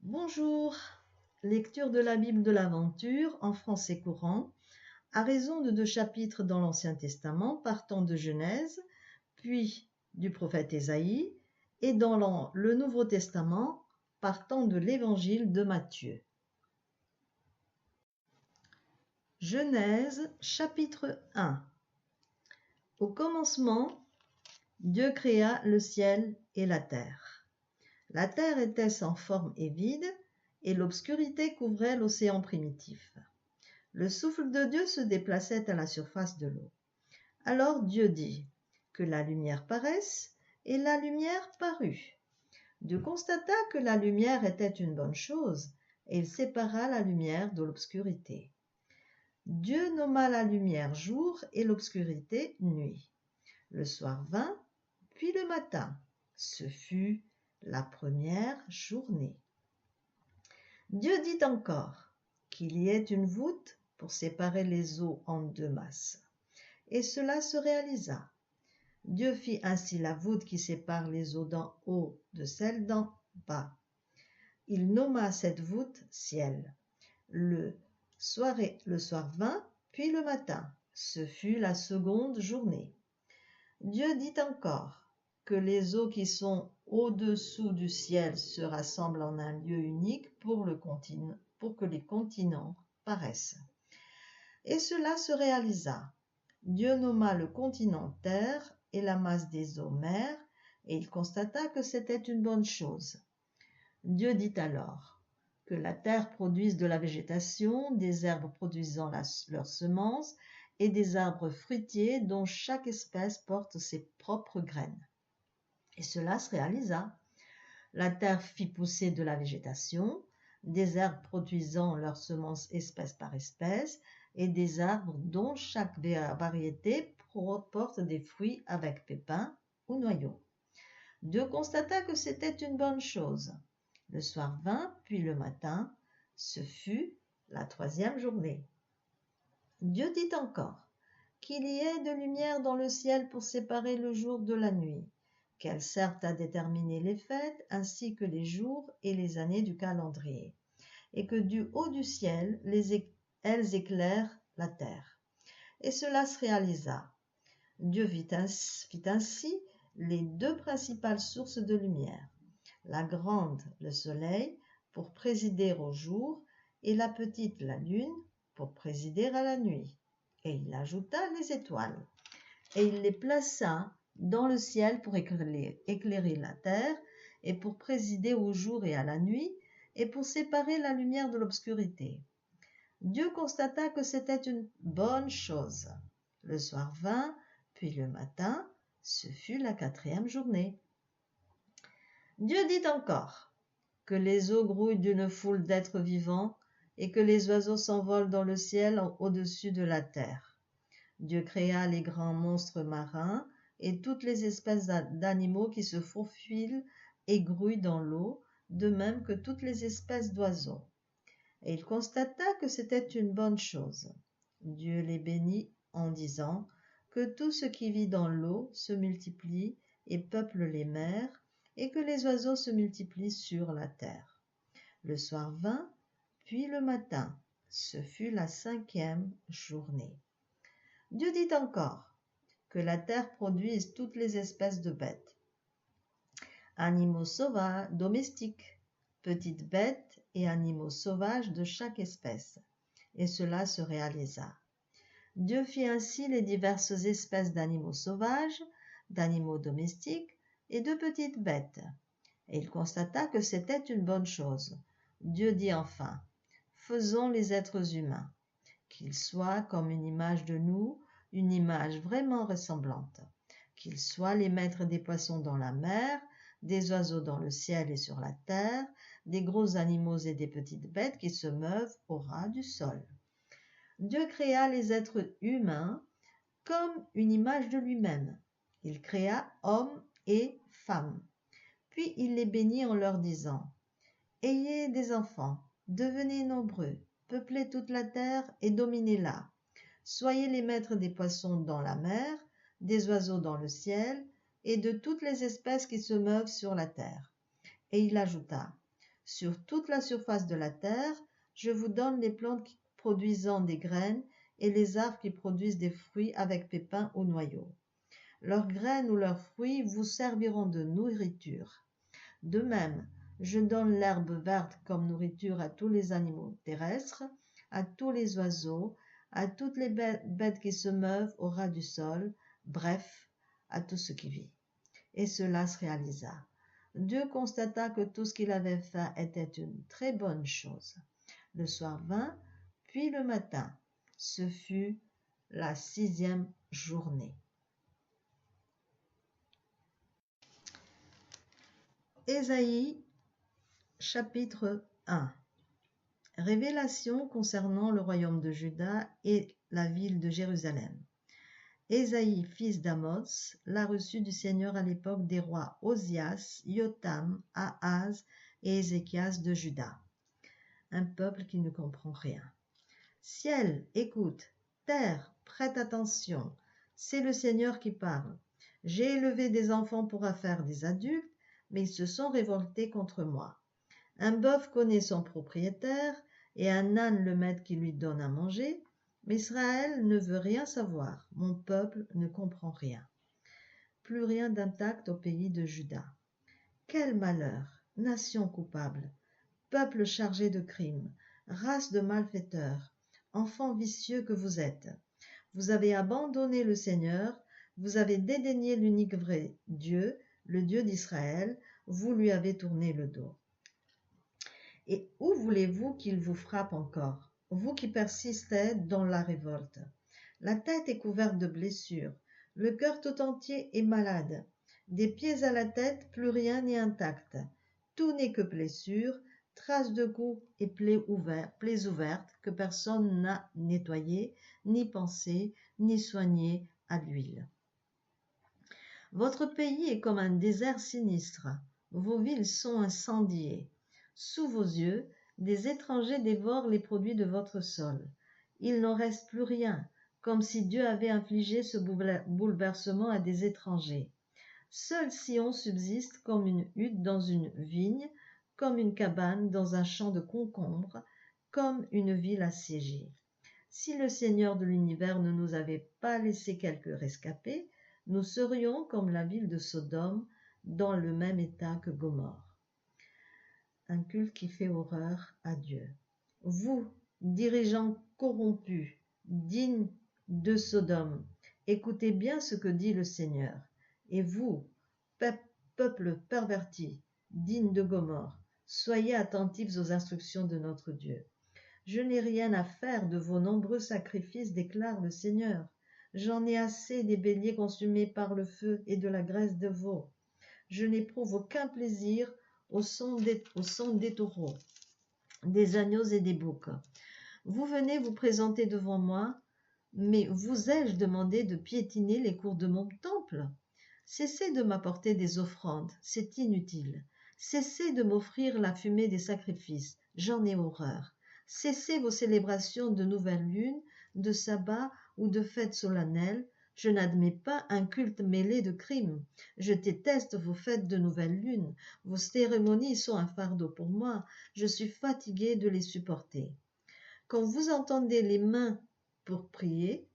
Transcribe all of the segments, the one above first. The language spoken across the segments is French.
Bonjour, lecture de la Bible de l'Aventure en français courant, à raison de 2 chapitres dans l'Ancien Testament partant de Genèse, puis du prophète Ésaïe, et dans le Nouveau Testament partant de l'Évangile de Matthieu. Genèse chapitre 1. Au commencement, Dieu créa le ciel et la terre. La terre était sans forme et vide, et l'obscurité couvrait l'océan primitif. Le souffle de Dieu se déplaçait à la surface de l'eau. Alors Dieu dit : que la lumière paraisse, et la lumière parut. Dieu constata que la lumière était une bonne chose, et il sépara la lumière de l'obscurité. Dieu nomma la lumière jour et l'obscurité nuit. Le soir vint, puis le matin. Ce fut la première journée. Dieu dit encore qu'il y ait une voûte pour séparer les eaux en 2 masses. Et cela se réalisa. Dieu fit ainsi la voûte qui sépare les eaux d'en haut de celles d'en bas. Il nomma cette voûte ciel. Le soir vint, puis le matin. Ce fut la seconde journée. Dieu dit encore que les eaux qui sont au-dessous du ciel se rassemblent en un lieu unique pour que les continents paraissent. Et cela se réalisa. Dieu nomma le continent terre et la masse des eaux mer, et il constata que c'était une bonne chose. Dieu dit alors que la terre produise de la végétation, des herbes produisant leurs semences, et des arbres fruitiers dont chaque espèce porte ses propres graines. Et cela se réalisa. La terre fit pousser de la végétation, des herbes produisant leurs semences espèce par espèce, et des arbres dont chaque variété porte des fruits avec pépins ou noyaux. Dieu constata que c'était une bonne chose. Le soir vint, puis le matin. Ce fut la 3e journée. Dieu dit encore qu'il y ait de lumière dans le ciel pour séparer le jour de la nuit, qu'elles servent à déterminer les fêtes ainsi que les jours et les années du calendrier, et que du haut du ciel, elles éclairent la terre. Et cela se réalisa. Dieu fit ainsi les 2 principales sources de lumière, la grande, le soleil, pour présider au jour, et la petite, la lune, pour présider à la nuit. Et il ajouta les étoiles, et il les plaça dans le ciel pour éclairer la terre, et pour présider au jour et à la nuit, et pour séparer la lumière de l'obscurité. Dieu constata que c'était une bonne chose. Le soir vint, puis le matin. Ce fut la 4e journée. Dieu dit encore que les eaux grouillent d'une foule d'êtres vivants, et que les oiseaux s'envolent dans le ciel au-dessus de la terre. Dieu créa les grands monstres marins et toutes les espèces d'animaux qui se faufilent et grouillent dans l'eau, de même que toutes les espèces d'oiseaux. Et il constata que c'était une bonne chose. Dieu les bénit en disant que tout ce qui vit dans l'eau se multiplie et peuple les mers, et que les oiseaux se multiplient sur la terre. Le soir vint, puis le matin. Ce fut la 5e journée. Dieu dit encore que la terre produise toutes les espèces de bêtes, animaux sauvages, domestiques, petites bêtes et animaux sauvages de chaque espèce. Et cela se réalisa. Dieu fit ainsi les diverses espèces d'animaux sauvages, d'animaux domestiques et de petites bêtes. Et il constata que c'était une bonne chose. Dieu dit enfin : faisons les êtres humains, qu'ils soient comme une image de nous, une image vraiment ressemblante, qu'ils soient les maîtres des poissons dans la mer, des oiseaux dans le ciel et sur la terre, des gros animaux et des petites bêtes qui se meuvent au ras du sol. Dieu créa les êtres humains comme une image de lui-même. Il créa hommes et femmes. Puis il les bénit en leur disant : ayez des enfants, devenez nombreux, peuplez toute la terre et dominez-la. Soyez les maîtres des poissons dans la mer, des oiseaux dans le ciel, et de toutes les espèces qui se meuvent sur la terre. Et il ajouta : Sur toute la surface de la terre, je vous donne les plantes produisant des graines et les arbres qui produisent des fruits avec pépins ou noyaux. Leurs graines ou leurs fruits vous serviront de nourriture. De même, je donne l'herbe verte comme nourriture à tous les animaux terrestres, à tous les oiseaux, à toutes les bêtes qui se meuvent au ras du sol, bref, à tout ce qui vit. Et cela se réalisa. Dieu constata que tout ce qu'il avait fait était une très bonne chose. Le soir vint, puis le matin. Ce fut la 6e journée. Ésaïe, chapitre 1. Révélation concernant le royaume de Juda et la ville de Jérusalem. Ésaïe, fils d'Amoz, l'a reçu du Seigneur à l'époque des rois Osias, Jotham, Ahaz et Ézéchias de Juda. Un peuple qui ne comprend rien. Ciel, écoute, terre, prête attention, c'est le Seigneur qui parle. J'ai élevé des enfants pour faire des adultes, mais ils se sont révoltés contre moi. Un bœuf connaît son propriétaire et un âne le maître qui lui donne à manger, mais Israël ne veut rien savoir, mon peuple ne comprend rien. Plus rien d'intact au pays de Juda. Quel malheur, nation coupable, peuple chargé de crimes, race de malfaiteurs, enfants vicieux que vous êtes. Vous avez abandonné le Seigneur, vous avez dédaigné l'unique vrai Dieu, le Dieu d'Israël, vous lui avez tourné le dos. Et où voulez-vous qu'il vous frappe encore, vous qui persistez dans la révolte? La tête est couverte de blessures, le cœur tout entier est malade. Des pieds à la tête, plus rien n'est intact. Tout n'est que blessures, traces de coups et plaies ouvertes que personne n'a nettoyées, ni pensées, ni soignées à l'huile. Votre pays est comme un désert sinistre, vos villes sont incendiées. Sous vos yeux, des étrangers dévorent les produits de votre sol. Il n'en reste plus rien, comme si Dieu avait infligé ce bouleversement à des étrangers. Seul Sion subsiste comme une hutte dans une vigne, comme une cabane dans un champ de concombres, comme une ville assiégée. Si le Seigneur de l'univers ne nous avait pas laissé quelques rescapés, nous serions comme la ville de Sodome, dans le même état que Gomorrhe. Un culte qui fait horreur à Dieu. Vous, dirigeants corrompus, dignes de Sodome, écoutez bien ce que dit le Seigneur. Et vous, peuple perverti, digne de Gomorrhe, soyez attentifs aux instructions de notre Dieu. Je n'ai rien à faire de vos nombreux sacrifices, déclare le Seigneur. J'en ai assez des béliers consumés par le feu et de la graisse de veau. Je n'éprouve aucun plaisir au son des taureaux, des agneaux et des boucs. Vous venez vous présenter devant moi, mais vous ai-je demandé de piétiner les cours de mon temple? Cessez de m'apporter des offrandes, c'est inutile. Cessez de m'offrir la fumée des sacrifices, j'en ai horreur. Cessez vos célébrations de nouvelle lune, de sabbat ou de fêtes solennelles. Je n'admets pas un culte mêlé de crimes. Je déteste vos fêtes de nouvelle lune. Vos cérémonies sont un fardeau pour moi. Je suis fatigué de les supporter. Quand vous entendez les mains pour prier,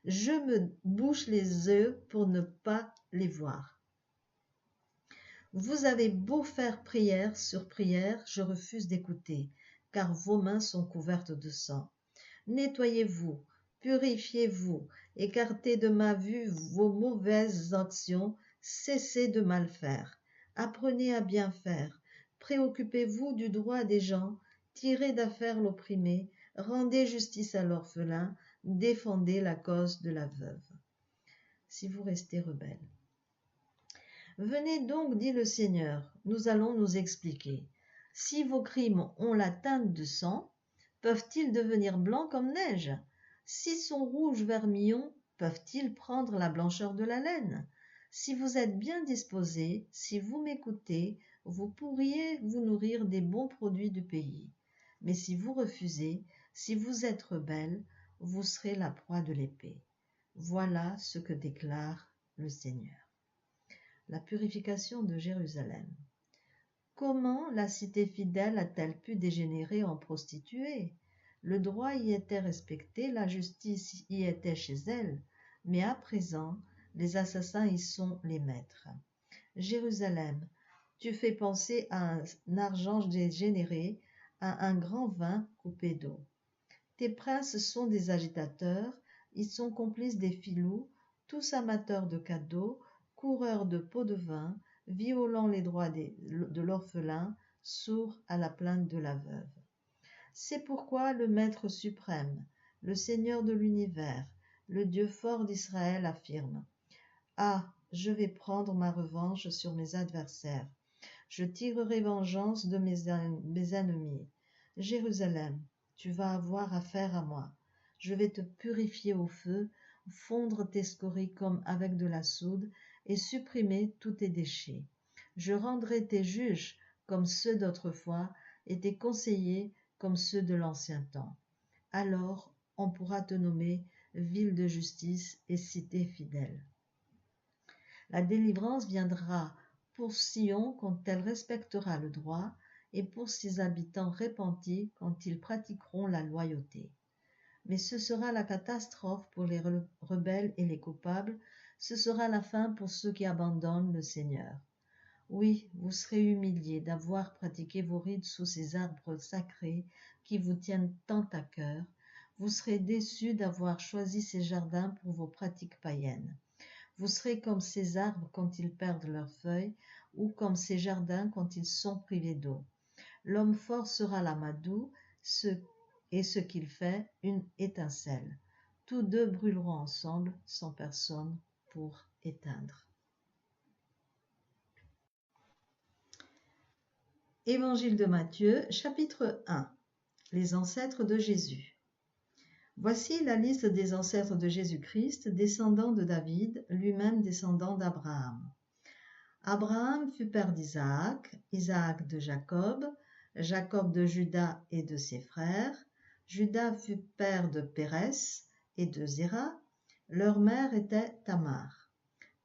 je me bouche les yeux pour ne pas les voir. Vous avez beau faire prière sur prière, je refuse d'écouter, car vos mains sont couvertes de sang. Nettoyez-vous, purifiez-vous, écartez de ma vue vos mauvaises actions, cessez de mal faire, apprenez à bien faire, préoccupez-vous du droit des gens, tirez d'affaire l'opprimé, rendez justice à l'orphelin, défendez la cause de la veuve. Si vous restez rebelles. Venez donc, dit le Seigneur, nous allons nous expliquer. Si vos crimes ont la teinte de sang, peuvent-ils devenir blancs comme neige? S'ils sont rouges vermillons, peuvent-ils prendre la blancheur de la laine? Si vous êtes bien disposés, si vous m'écoutez, vous pourriez vous nourrir des bons produits du pays. Mais si vous refusez, si vous êtes rebelles, vous serez la proie de l'épée. Voilà ce que déclare le Seigneur. La purification de Jérusalem. Comment la cité fidèle a-t-elle pu dégénérer en prostituée? Le droit y était respecté, la justice y était chez elle, mais à présent, les assassins y sont les maîtres. Jérusalem, tu fais penser à un argent dégénéré, à un grand vin coupé d'eau. Tes princes sont des agitateurs, ils sont complices des filous, tous amateurs de cadeaux, coureurs de pots de vin, violant les droits de l'orphelin, sourds à la plainte de la veuve. C'est pourquoi le Maître suprême, le Seigneur de l'univers, le Dieu fort d'Israël affirme: Ah, je vais prendre ma revanche sur mes adversaires. Je tirerai vengeance de mes ennemis. Jérusalem, tu vas avoir affaire à moi. Je vais te purifier au feu, fondre tes scories comme avec de la soude et supprimer tous tes déchets. Je rendrai tes juges comme ceux d'autrefois et tes conseillers comme ceux de l'ancien temps. Alors on pourra te nommer ville de justice et cité fidèle. La délivrance viendra pour Sion quand elle respectera le droit, et pour ses habitants repentis quand ils pratiqueront la loyauté. Mais ce sera la catastrophe pour les rebelles et les coupables, ce sera la fin pour ceux qui abandonnent le Seigneur. Oui, vous serez humiliés d'avoir pratiqué vos rites sous ces arbres sacrés qui vous tiennent tant à cœur, vous serez déçus d'avoir choisi ces jardins pour vos pratiques païennes. Vous serez comme ces arbres quand ils perdent leurs feuilles, ou comme ces jardins quand ils sont privés d'eau. L'homme fort sera l'amadou, et ce qu'il fait, une étincelle. Tous deux brûleront ensemble, sans personne pour éteindre. Évangile de Matthieu, chapitre 1. Les ancêtres de Jésus. Voici la liste des ancêtres de Jésus-Christ, descendant de David, lui-même descendant d'Abraham. Abraham fut père d'Isaac, Isaac de Jacob, Jacob de Juda et de ses frères. Juda fut père de Pérès et de Zéra. Leur mère était Tamar.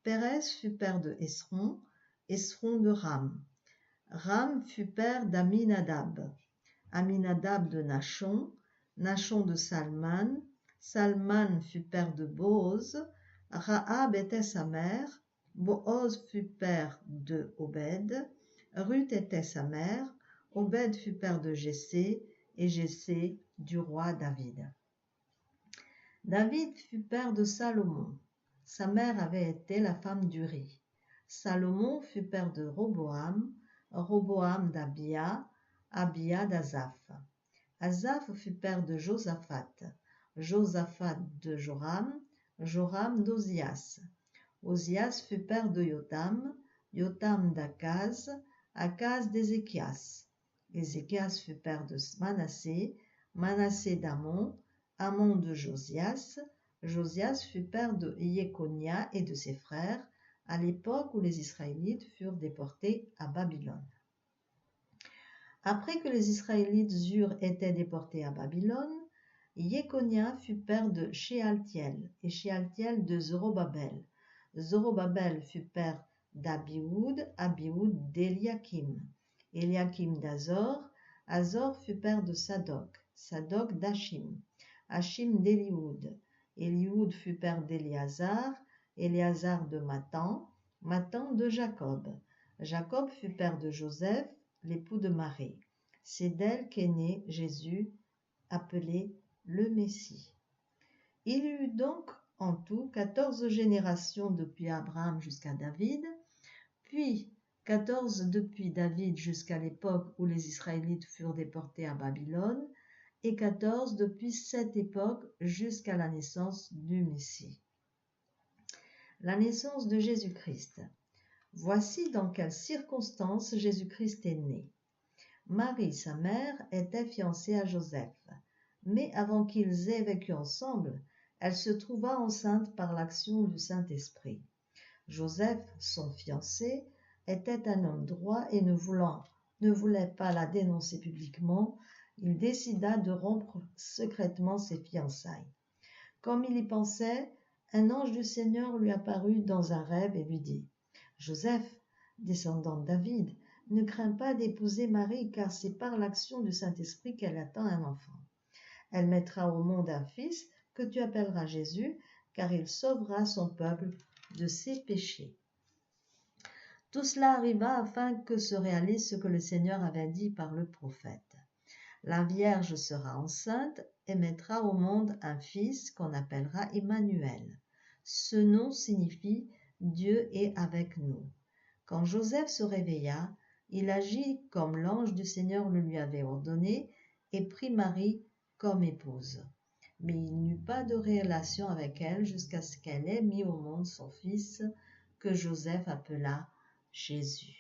Pérès fut père de Esron, Esron de Ram. Ram fut père d'Aminadab. Aminadab de Nachon, Nachon de Salman. Salman fut père de Booz. Rahab était sa mère. Booz fut père de Obed. Ruth était sa mère. Obed fut père de Jessé, et Jessé du roi David. David fut père de Salomon. Sa mère avait été la femme d'Uri. Salomon fut père de Roboam, Roboam d'Abia, Abia d'Azaph. Azaph fut père de Josaphat, Josaphat de Joram, Joram d'Ozias. Ozias fut père de Jotam, Jotam d'Akaz, Akaz d'Ézéchias. Ézéchias fut père de Manassé, Manassé d'Amon, Amon de Josias. Josias fut père de Jéconia et de ses frères, à l'époque où les Israélites furent déportés à Babylone. Après que les Israélites eurent été déportés à Babylone, Jéconia fut père de Shealtiel, et Shealtiel de Zorobabel. Zorobabel fut père d'Abioud, Abioud d'Eliakim, Eliakim d'Azor. Azor fut père de Sadoc, Sadoc d'Achim, Achim d'Élioud. Élioud fut père d'Éléazar, Éléazar de Matan, Matan de Jacob. Jacob fut père de Joseph, l'époux de Marie. C'est d'elle qu'est né Jésus, appelé le Messie. Il y eut donc en tout 14 générations depuis Abraham jusqu'à David, puis 14 depuis David jusqu'à l'époque où les Israélites furent déportés à Babylone, et 14 depuis cette époque jusqu'à la naissance du Messie. La naissance de Jésus-Christ. Voici dans quelles circonstances Jésus-Christ est né. Marie, sa mère, était fiancée à Joseph, mais avant qu'ils aient vécu ensemble, elle se trouva enceinte par l'action du Saint-Esprit. Joseph, son fiancé, était un homme droit et ne voulait pas la dénoncer publiquement, il décida de rompre secrètement ses fiançailles. Comme il y pensait, un ange du Seigneur lui apparut dans un rêve et lui dit: « Joseph, descendant de David, ne crains pas d'épouser Marie, car c'est par l'action du Saint-Esprit qu'elle attend un enfant. Elle mettra au monde un fils que tu appelleras Jésus, car il sauvera son peuple de ses péchés. Tout cela arriva afin que se réalise ce que le Seigneur avait dit par le prophète. La Vierge sera enceinte et mettra au monde un fils qu'on appellera Emmanuel. Ce nom signifie « Dieu est avec nous ». Quand Joseph se réveilla, il agit comme l'ange du Seigneur le lui avait ordonné et prit Marie comme épouse. Mais il n'eut pas de relation avec elle jusqu'à ce qu'elle ait mis au monde son fils que Joseph appela Jésus.